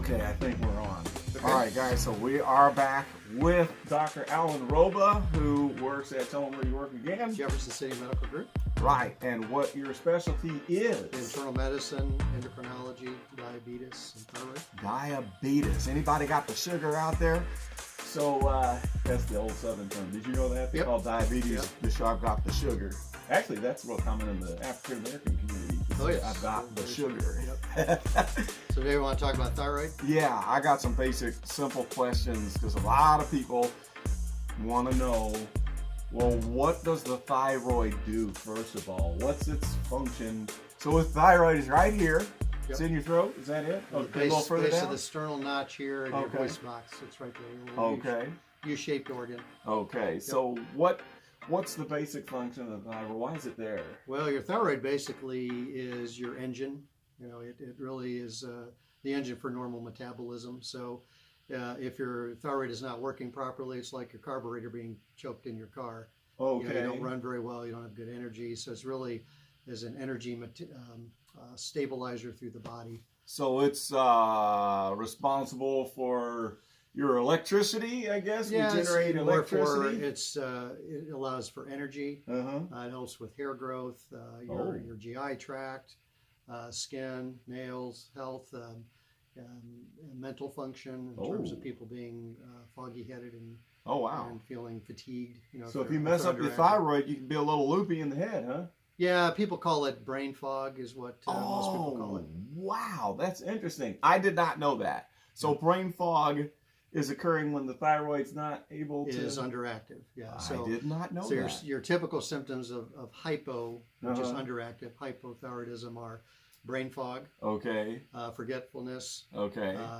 Okay, I think we're on. Okay. All right, guys, so we are back with Dr. Alan Rauba, who works at, tell them where you work again. Jefferson City Medical Group. Right, and what your specialty is. Internal medicine, endocrinology, diabetes, and thyroid. Diabetes. Anybody got the sugar out there? So that's the old Southern term. Did you know that? They Yep. call diabetes Yep. the shark got the sugar. Actually, that's real common in the African American community. Oh, yes. I've got the sugar. Yep. So today we want to talk about thyroid. Yeah, I got some basic, simple questions because a lot of people want to know, well, what does the thyroid do, first of all? What's its function? So with thyroid is right here. It's in your throat. Is that it? The Okay, a little further base down. of the sternal notch here in your Okay. voice box. It's right there. A little Okay. U-shaped organ. Okay. So what's the basic function of the thyroid? Why is it there? Well, your thyroid basically is your engine. You know, it really is the engine for normal metabolism. So if your thyroid is not working properly, it's like your carburetor being choked in your car. Okay. You know, you don't run very well. You don't have good energy. So it's really is an energy stabilizer through the body. So it's responsible for your electricity, I guess. Yeah, we generate electricity. It allows for energy. It helps with hair growth, your GI tract, skin, nails, health, mental function in terms of people being foggy-headed and and feeling fatigued. You know, so if you mess up your thyroid, you can be a little loopy in the head, huh? Yeah, people call it brain fog, is what most people call it. Wow, that's interesting. I did not know that. So brain fog is occurring when the thyroid's not able to... Is underactive, yeah. So, I did not know so that. Your typical symptoms of hypo, which is underactive, hypothyroidism, are brain fog, forgetfulness,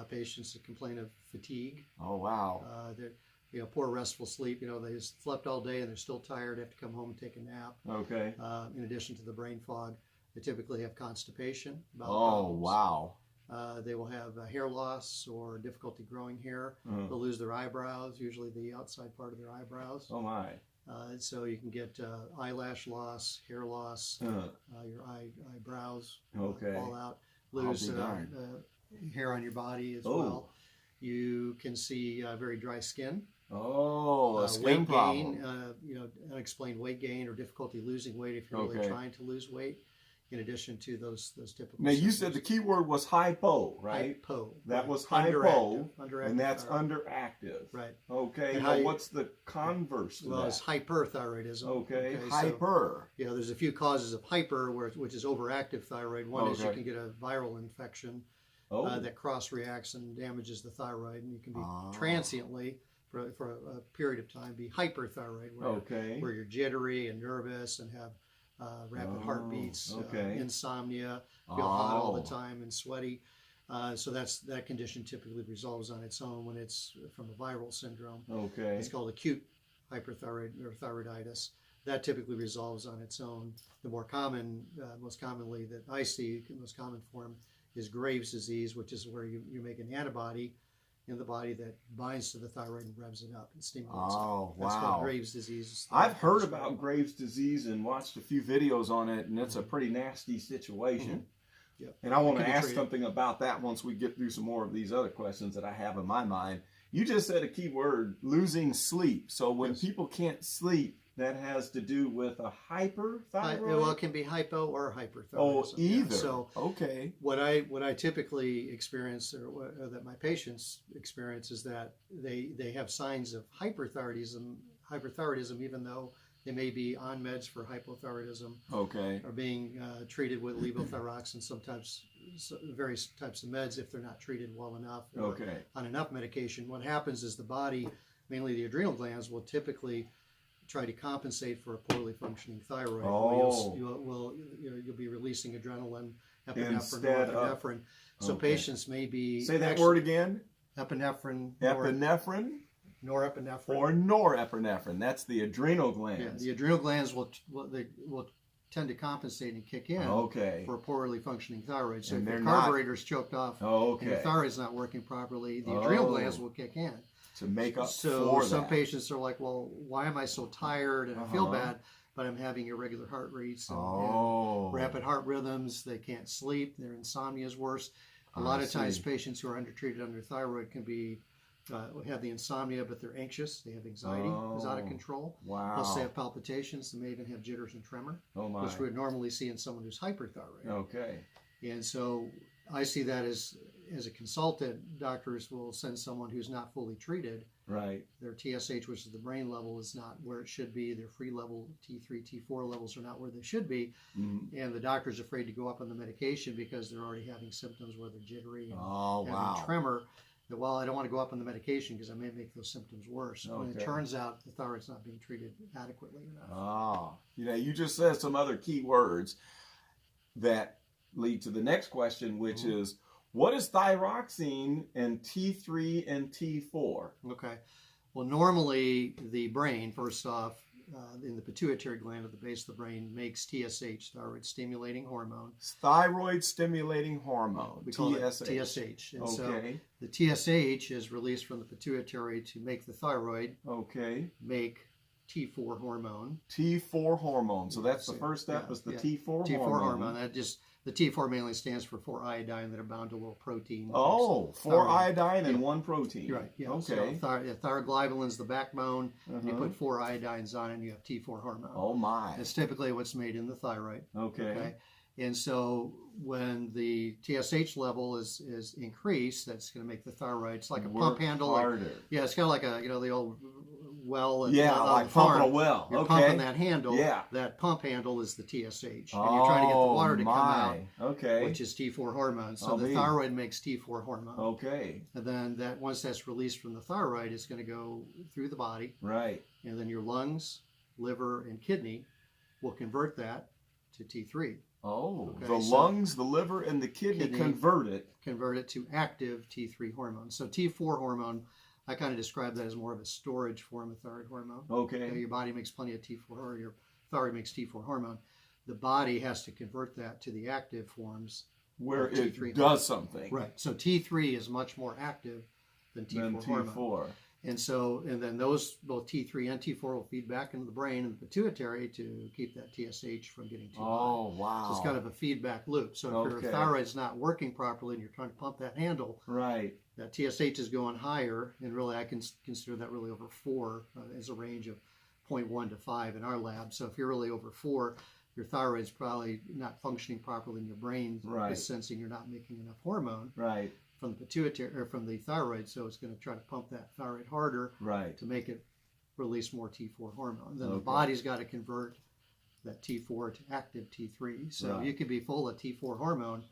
patients that complain of fatigue. Oh, wow. Poor restful sleep. You know, they slept all day and they're still tired, have to come home and take a nap. In addition to the brain fog, they typically have constipation. Wow. They will have hair loss or difficulty growing hair. They'll lose their eyebrows, usually the outside part of their eyebrows. Oh my. So you can get eyelash loss, hair loss, your eyebrows fall out, lose hair on your body as well. You can see very dry skin. A skin weight problem. gain, unexplained weight gain or difficulty losing weight if you're really trying to lose weight. In addition to those typical. Now you said the key word was hypo, right? Hypo. That was hypo, underactive, and that's underactive. Right. Okay. Now what's the converse to that? It's hyperthyroidism. Okay. Hyper. So, there's a few causes of hyper, which is overactive thyroid. One is you can get a viral infection that cross reacts and damages the thyroid, and you can be transiently for a period of time be hyperthyroid, where you're jittery and nervous and have rapid heartbeats, insomnia, feel hot all the time and sweaty. So that condition typically resolves on its own when it's from a viral syndrome. It's called acute hyperthyroid or thyroiditis. That typically resolves on its own. The most commonly that I see, the most common form is Graves' disease, which is where you make an antibody in the body that binds to the thyroid and revs it up and stimulates it. That's called Graves' disease. I've heard about Graves' disease and watched a few videos on it, and it's a pretty nasty situation. Yep. And I want to ask something about that once we get through some more of these other questions that I have in my mind. You just said a key word, losing sleep. So when people can't sleep, that has to do with a hyperthyroid? Well, it can be hypo or hyperthyroidism. Oh, either. Yeah. So what I typically experience, or that my patients experience, is that they have signs of hyperthyroidism, even though they may be on meds for hypothyroidism. Or being treated with levothyroxine, sometimes various types of meds if they're not treated well enough. Or on enough medication. What happens is the body, mainly the adrenal glands, will typically try to compensate for a poorly functioning thyroid. You'll be releasing adrenaline, epinephrine, norepinephrine. So patients may be... Say that word again. Epinephrine. Epinephrine? Norepinephrine. Or norepinephrine. That's the adrenal glands. Yeah, the adrenal glands will tend to compensate and kick in for a poorly functioning thyroid. So if your carburetor's choked off and your thyroid's not working properly, the adrenal glands will kick in. To make up for that. Some patients are like, well, why am I so tired and I feel bad, but I'm having irregular heart rates and rapid heart rhythms. They can't sleep. Their insomnia is worse. A lot of times patients who are undertreated under thyroid can be have the insomnia, but they're anxious. They have anxiety is out of control. Wow. Plus they have palpitations. They may even have jitters and tremor, which we would normally see in someone who's hyperthyroid. Okay. And so I see that as a consultant, doctors will send someone who's not fully treated. Right. Their TSH, which is the brain level, is not where it should be. Their free level T3, T4 levels are not where they should be. Mm-hmm. And the doctor's afraid to go up on the medication because they're already having symptoms where they're jittery and having tremor. That, well, I don't want to go up on the medication because I may make those symptoms worse. Okay. When it turns out the thyroid's not being treated adequately enough. You just said some other key words that lead to the next question, which is, what is thyroxine in T3 and T4? Okay. Well, normally the brain, first off, in the pituitary gland at the base of the brain, makes TSH, thyroid stimulating hormone. Thyroid stimulating hormone. We call it TSH. And so the TSH is released from the pituitary to make the thyroid make T4 hormone. T4 hormone. So that's the first step is the T4 hormone. T4 hormone. The T4 mainly stands for 4-iodine that are bound to a little protein. 4-iodine and 1 protein. Right. Yeah. Okay. So thyroglobulin is the backbone. And you put 4 iodines on it and you have T4 hormone. Oh my. It's typically what's made in the thyroid. Okay. And so when the TSH level is increased, that's going to make the thyroid. It's like a pump handle. Harder. It's kind of like the old well. Like pumping a well. You're pumping that handle. Yeah. That pump handle is the TSH. And you're trying to get the water to come out. Okay. Which is T4 hormone. So the thyroid makes T4 hormone. Okay. And then once that's released from the thyroid, it's going to go through the body. Right. And then your lungs, liver, and kidney will convert that to T3. Lungs, the liver, and the kidney convert it to active T3 hormone. So T4 hormone, I kind of describe that as more of a storage form of thyroid hormone. Okay. Your body makes plenty of T4, or your thyroid makes T4 hormone. The body has to convert that to the active forms where it does something. Right. So T3 is much more active than T4 hormone. And then those, both T3 and T4 will feed back into the brain and the pituitary to keep that TSH from getting too high. Wow. So it's kind of a feedback loop. So if your thyroid's not working properly and you're trying to pump that handle, that TSH is going higher, and really I can consider that really over 4 as a range of 0.1 to 5 in our lab. So if you're really over 4, your thyroid's probably not functioning properly in your brain. Is sensing you're not making enough hormone. Right. From the pituitary or from the thyroid, so it's going to try to pump that thyroid harder to make it release more T4 hormone. Then the body's got to convert that T4 to active T3. So you can be full of T4 hormone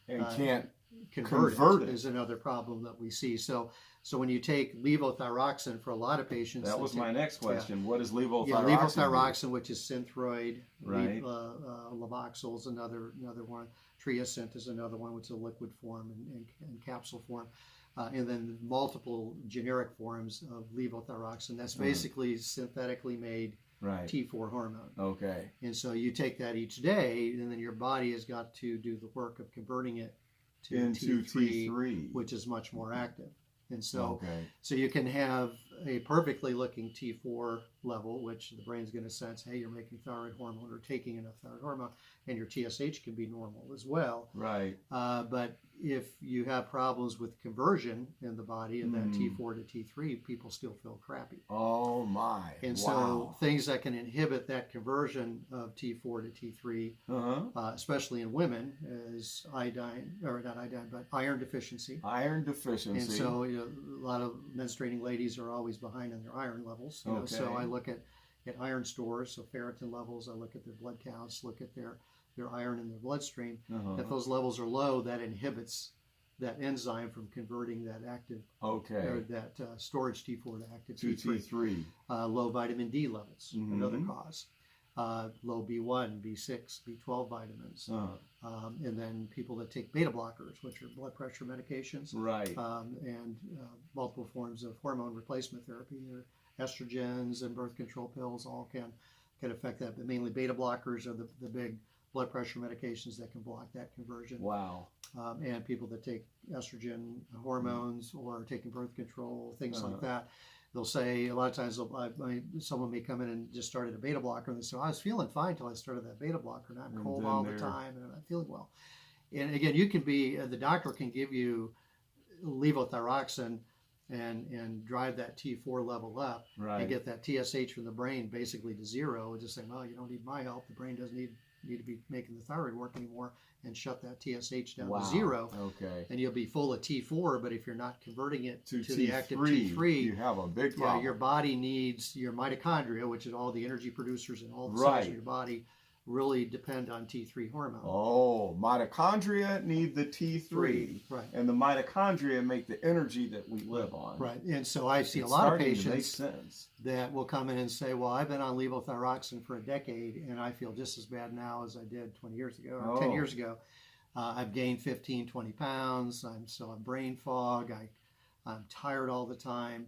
and can't convert it is another problem that we see. So when you take levothyroxine, for a lot of patients, that was my next question. What is levothyroxine? Levothyroxine, which is Synthroid, Levoxyl is another one. Triacint is another one, which is a liquid form and capsule form. And then multiple generic forms of levothyroxine. That's basically synthetically made T4 hormone. Okay. And so you take that each day, and then your body has got to do the work of converting it into T3, which is much more active. And so, so you can have a perfectly looking T4 level, which the brain's going to sense, hey, you're making thyroid hormone or taking enough thyroid hormone, and your TSH can be normal as well. Right. But if you have problems with conversion in the body of that T4 to T3, people still feel crappy. Oh my. And so things that can inhibit that conversion of T4 to T3, especially in women, is iron deficiency. Iron deficiency. And so a lot of menstruating ladies are always behind in their iron levels. So I look at iron stores, so ferritin levels, I look at their blood counts, look at their iron in their bloodstream. If those levels are low, that inhibits that enzyme from converting that active, or that storage T4 to active T3. Low vitamin D levels, another cause. Low B1, B6, B12 vitamins. And then people that take beta blockers, which are blood pressure medications. Right. And multiple forms of hormone replacement therapy. Estrogens and birth control pills all can affect that. But mainly beta blockers are the big blood pressure medications that can block that conversion. Wow. And people that take estrogen hormones or taking birth control, things like that. They'll say, a lot of times someone may come in and just started a beta blocker, and they say, I was feeling fine until I started that beta blocker, and I'm cold all the time, and I'm not feeling well. And again, you can be, the doctor can give you levothyroxine and drive that T4 level up and get that TSH from the brain basically to zero, and just say, well, you don't need my help. The brain doesn't need to be making the thyroid work anymore, and shut that TSH down to zero. Okay. And you'll be full of T4, but if you're not converting it to the active T3, you have a big problem. Yeah, your body needs your mitochondria, which is all the energy producers in all the cells of your body, really depend on T3 hormone. Oh, mitochondria need the T3, and the mitochondria make the energy that we live on. Right, and so I see a lot of patients that will come in and say, well, I've been on levothyroxine for a decade, and I feel just as bad now as I did 20 years ago, or 10 years ago. I've gained 15, 20 pounds. I'm still in brain fog. I'm tired all the time.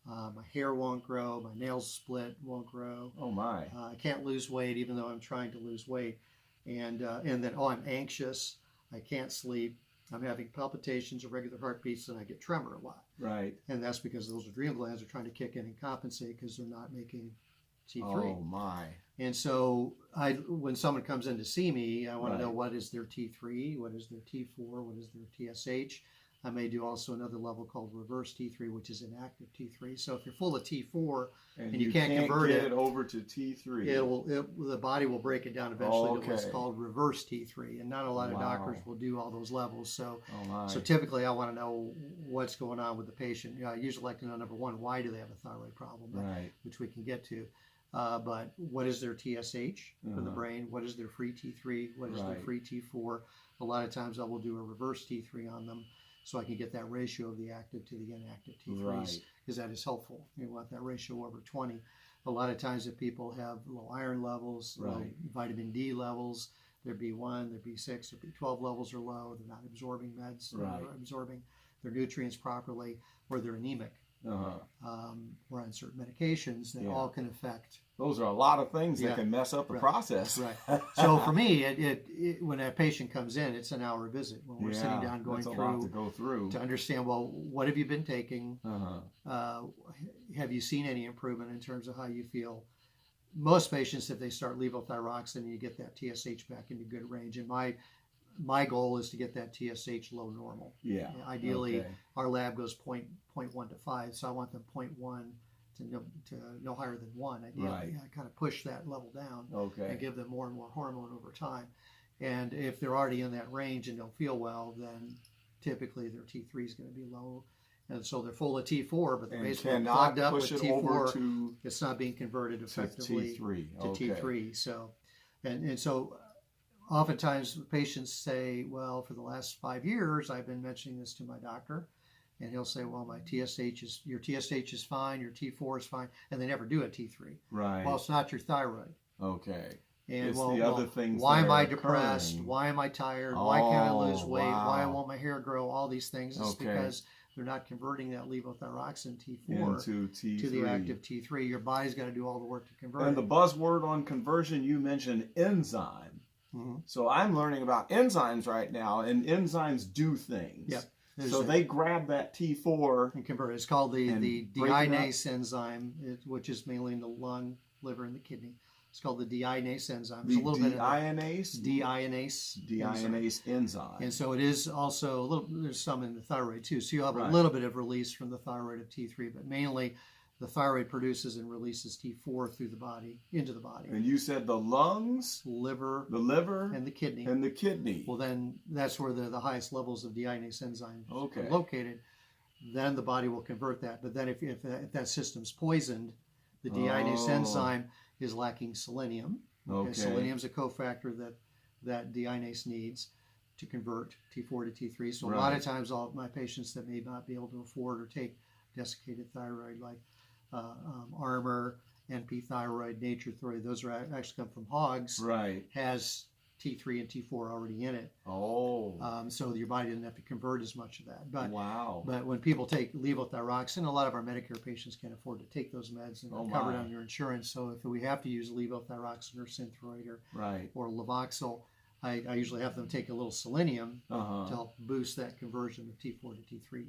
My hair won't grow. My nails split, won't grow. Oh my! I can't lose weight, even though I'm trying to lose weight. And then I'm anxious. I can't sleep. I'm having palpitations, irregular heartbeats, and I get tremor a lot. Right. And that's because those adrenal glands are trying to kick in and compensate because they're not making T3. Oh my! And so when someone comes in to see me, I want to know what is their T3, what is their T4, what is their TSH. I may do also another level called reverse T3, which is inactive T3. So if you're full of T4 and you can't convert it over to T3, the body will break it down eventually to what's called reverse T3. And not a lot of doctors will do all those levels. So, so typically I want to know what's going on with the patient. I usually like to know, number one, why do they have a thyroid problem, which we can get to. But what is their TSH from the brain? What is their free T3? What is their free T4? A lot of times I will do a reverse T3 on them, so I can get that ratio of the active to the inactive T3s, because that is helpful. You want that ratio over 20. A lot of times if people have low iron levels, low vitamin D levels, their B1, their B6, their B12 levels are low, they're not absorbing meds, they're not absorbing their nutrients properly, or they're anemic. Or on certain medications that all can affect. Those are a lot of things that can mess up the process. So for me, when a patient comes in, it's an hour visit when we're sitting down going through, a lot to go through to understand, well, what have you been taking? Have you seen any improvement in terms of how you feel? Most patients, if they start levothyroxine, you get that TSH back into good range. And my goal is to get that TSH low normal. Ideally, our lab goes 0.1 to 5, so I want them 0.1 to no higher than 1. Ideally, I kind of push that level down and give them more and more hormone over time. And if they're already in that range and don't feel well, then typically their T3 is going to be low. And so they're full of T4, but they're basically clogged up with T4. It's not being converted effectively to T3. So, and so oftentimes patients say, well, for the last 5 years, I've been mentioning this to my doctor, and he'll say, well, your TSH is fine, your T4 is fine, and they never do a T3. Well, it's not your thyroid. And it's the other things. Why am I depressed? Why am I tired? Why can't I lose weight? Why won't my hair grow? All these things. It's because they're not converting that levothyroxine T4 to the active T3. Your body's got to do all the work to convert it. And the buzzword on conversion, you mentioned enzyme. So I'm learning about enzymes right now, and enzymes do things. So they grab that T4 and convert it. It's called the deinase enzyme, which is mainly in the lung, liver, and the kidney. It's called the deinase enzyme. There's a little bit of deinase enzyme. And so it is also there's some in the thyroid too. So you have a little bit of release from the thyroid of T3, but mainly the thyroid produces and releases T4 through the body, into the body. And you said the lungs, the liver, and the kidney. Well, then that's where the highest levels of deinase enzyme are located. Then the body will convert that. But then if that system's poisoned, the deinase enzyme is lacking selenium. Selenium is a cofactor that deinase needs to convert T4 to T3. So a lot of times all of my patients that may not be able to afford or take desiccated thyroid, like Armor, NP thyroid, Nature thyroid, those are actually come from hogs, has T3 and T4 already in it. So your body doesn't have to convert as much of that. But but when people take levothyroxine, a lot of our Medicare patients can't afford to take those meds and they're covered on your insurance. So if we have to use levothyroxine or Synthroid or Levoxyl, I usually have them take a little selenium to help boost that conversion of T4 to T3.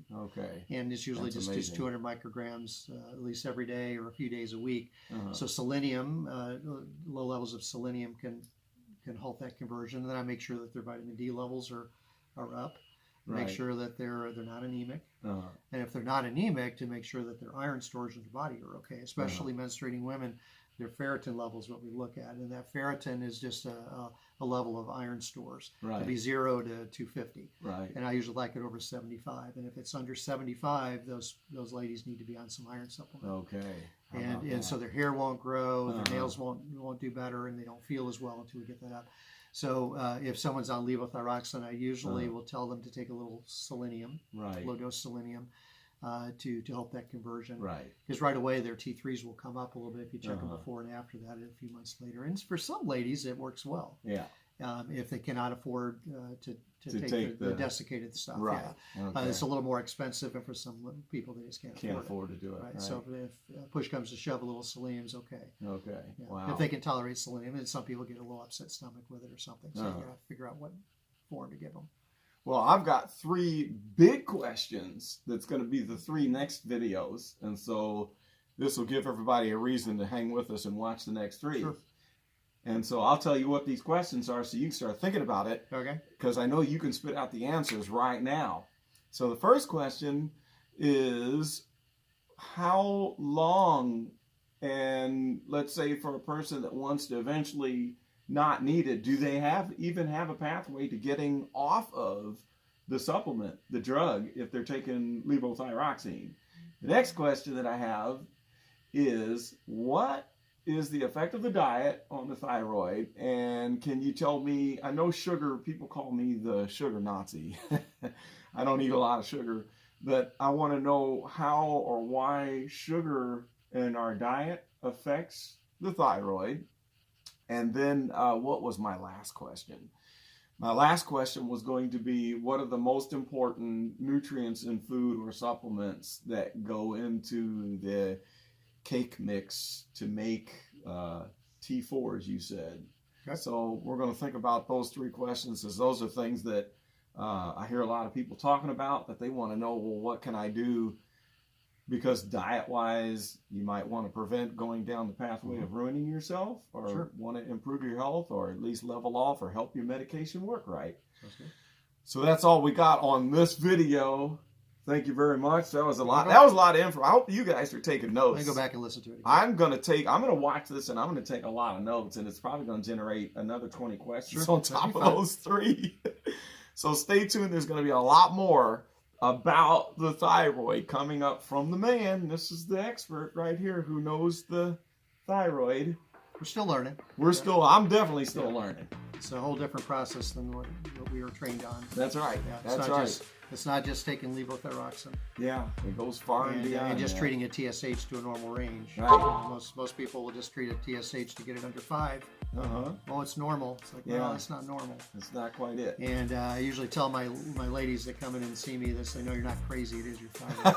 And it's usually just 200 micrograms at least every day or a few days a week. So selenium, low levels of selenium can can halt that conversion. And then I make sure that their vitamin D levels are up. Right. Make sure that they're not anemic. And if they're not anemic, to make sure that their iron stores in their body are okay, especially menstruating women. Their ferritin level is what we look at, and that ferritin is just a level of iron stores. Right. To be 0 to 250. Right. And I usually like it over 75. And if it's under 75, those ladies need to be on some iron supplement. Okay. And so their hair won't grow, their nails won't do better, and they don't feel as well until we get that up. So if someone's on levothyroxine, I usually will tell them to take a little selenium, low dose selenium, to help that conversion. Right. Because right away their T3s will come up a little bit if you check them before and after that a few months later. And for some ladies it works well. Yeah. If they cannot afford to take the desiccated stuff. Right. Yeah. Okay. It's a little more expensive, and for some people they just can't afford to do it. Right. So if push comes to shove, a little selenium's okay. Okay. Yeah. Wow. If they can tolerate selenium, and some people get a little upset stomach with it or something. So you got to figure out what form to give them. Well, I've got 3 big questions that's going to be the 3 next videos. And so this will give everybody a reason to hang with us and watch the next 3. Sure. And so I'll tell you what these questions are so you can start thinking about it. Okay. Because I know you can spit out the answers right now. So the first question is, how long, and let's say for a person that wants to eventually not need it, do they even have a pathway to getting off of the supplement, the drug, if they're taking levothyroxine? The next question that I have is, what is the effect of the diet on the thyroid? And can you tell me, I know sugar, people call me the sugar Nazi. I don't eat a lot of sugar, but I want to know how or why sugar in our diet affects the thyroid. And then what was my last question? My last question was going to be, what are the most important nutrients in food or supplements that go into the cake mix to make T4, as you said? Okay. So we're going to think about those 3 questions, as those are things that I hear a lot of people talking about, that they want to know, well, what can I do? Because diet-wise, you might want to prevent going down the pathway of ruining yourself, or want to improve your health, or at least level off, or help your medication work right. So that's all we got on this video. Thank you very much. That was a lot. That was a lot of info. I hope you guys are taking notes. Let me go back and listen to it again. I'm going to watch this, and I'm going to take a lot of notes, and it's probably going to generate another 20 questions on top of those 3. So stay tuned. There's going to be a lot more about the thyroid coming up from the man. This is the expert right here who knows the thyroid. We're still learning. I'm definitely still learning. It's a whole different process than what we were trained on. That's right. Yeah, that's right. It's not just taking levothyroxine. Yeah, it goes far and beyond. And just treating a TSH to a normal range. Right. Most people will just treat a TSH to get it under 5. Oh, it's normal. It's like, well, it's not normal. It's not quite it. And I usually tell my ladies that come in and see me this, they know you're not crazy, it is your thyroid.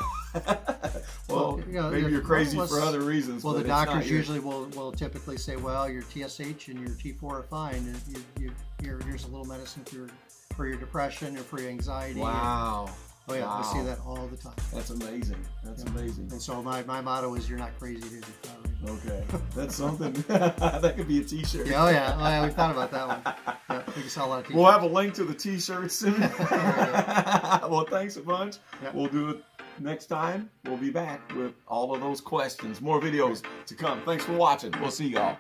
Well, maybe you're crazy for other reasons. Well, the doctors usually will typically say, well, your TSH and your T4 are fine. Here's a little medicine for your depression or for your anxiety. Wow. Oh yeah, I see that all the time. That's amazing. That's amazing. And so my motto is, you're not crazy, it is your thyroid. Okay, that's something. That could be a T-shirt. Yeah, oh yeah, we thought about that one. Yeah, we can sell a lot of T-shirts. We'll have a link to the T-shirts soon. Well, thanks a bunch. Yep. We'll do it next time. We'll be back with all of those questions. More videos to come. Thanks for watching. We'll see y'all.